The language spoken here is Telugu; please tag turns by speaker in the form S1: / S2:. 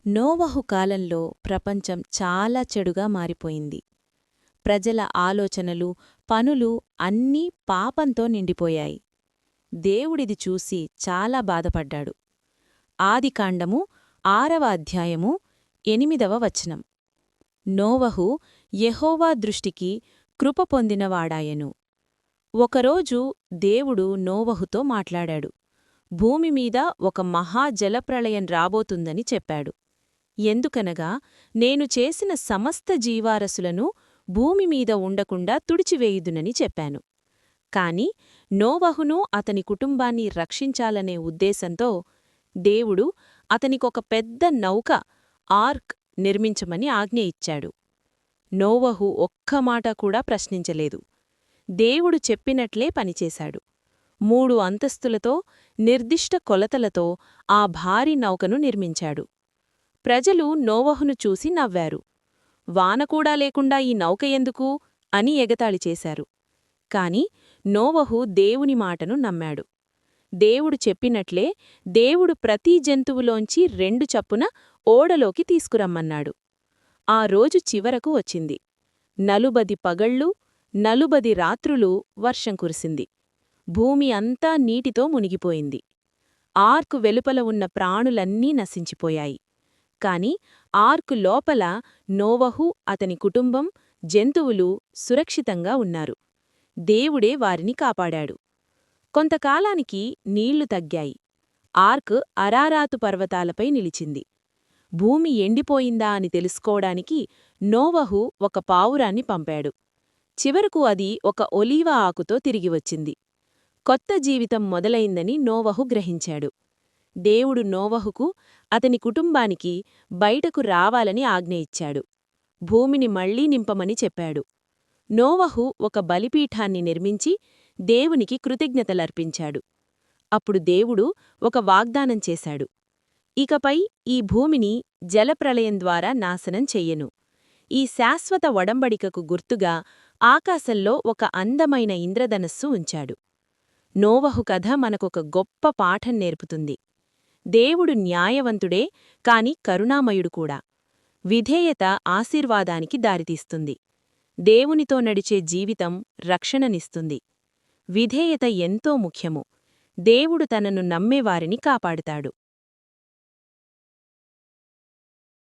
S1: నోవహు కాలంలో ప్రపంచం చాలా చెడుగా మారిపోయింది. ప్రజల ఆలోచనలు, పనులు అన్నీ పాపంతో నిండిపోయాయి. దేవుడిది చూసి చాలా బాధపడ్డాడు. ఆదికాండము 6వ అధ్యాయము 8వ వచనం. నోవహు యెహోవా దృష్టికి కృప పొందినవాడాయెను. ఒకరోజు దేవుడు నోవహుతో మాట్లాడాడు. భూమిమీద ఒక మహా జలప్రళయం రాబోతుందని చెప్పాడు. ఎందుకనగా నేను చేసిన సమస్త జీవారసులను భూమిమీద ఉండకుండా తుడిచివేయుదునని చెప్పాను. కాని నోవహును అతని కుటుంబాన్ని రక్షించాలనే ఉద్దేశంతో దేవుడు అతనికొక పెద్ద నౌక ఆర్క్ నిర్మించమని ఆజ్ఞ ఇచ్చాడు. నోవహు ఒక్క మాట కూడా ప్రశ్నించలేదు. దేవుడు చెప్పినట్లే పనిచేశాడు. 3 అంతస్తులతో నిర్దిష్ట కొలతలతో ఆ భారీ నౌకను నిర్మించాడు. ప్రజలు నోవహును చూసి నవ్వారు. వానకూడా లేకుండా ఈ నౌక ఎందుకు అని ఎగతాళి చేశారు. కాని నోవహు దేవుని మాటను నమ్మాడు. దేవుడు చెప్పినట్లే దేవుడు ప్రతి జంతువులోంచి 2 చప్పున ఓడలోకి తీసుకురమ్మన్నాడు. ఆ రోజు చివరకు వచ్చింది. 40 పగళ్లు 40 రాత్రులు వర్షం కురిసింది. భూమి అంతా నీటితో మునిగిపోయింది. ఆర్కు వెలుపల ఉన్న ప్రాణులన్నీ నశించిపోయాయి. కాని ఆర్కు లోపల నోవహు అతని కుటుంబం, జంతువులు సురక్షితంగా ఉన్నారు. దేవుడే వారిని కాపాడాడు. కొంతకాలానికి నీళ్లు తగ్గాయి. ఆర్క్ అరారాతు పర్వతాలపై నిలిచింది. భూమి ఎండిపోయిందా అని తెలుసుకోవడానికి నోవహు ఒక పావురాన్ని పంపాడు. చివరకు అది ఒక ఒలీవ ఆకుతో తిరిగివచ్చింది. కొత్త జీవితం మొదలైందని నోవహు గ్రహించాడు. దేవుడు నోవహుకు, అతని కుటుంబానికి బయటకు రావాలని ఆజ్ఞ ఇచ్చాడు. భూమిని మళ్లీ నింపమని చెప్పాడు. నోవహు ఒక బలిపీఠాన్ని నిర్మించి దేవునికి కృతజ్ఞతలర్పించాడు. అప్పుడు దేవుడు ఒక వాగ్దానం చేశాడు. ఇకపై ఈ భూమిని జలప్రళయం ద్వారా నాశనం చెయ్యను. ఈ శాశ్వత ఒడంబడికకు గుర్తుగా ఆకాశంలో ఒక అందమైన ఇంద్రధనస్సు ఉంచాడు. నోవహు కథ మనకొక గొప్ప పాఠం నేర్పుతుంది. దేవుడు న్యాయవంతుడే, కాని కరుణామయుడు కూడా. విధేయత ఆశీర్వాదానికి దారితీస్తుంది. దేవునితో నడిచే జీవితం రక్షణనిస్తుంది. విధేయత ఎంతో ముఖ్యము. దేవుడు తనను నమ్మేవారిని కాపాడుతాడు.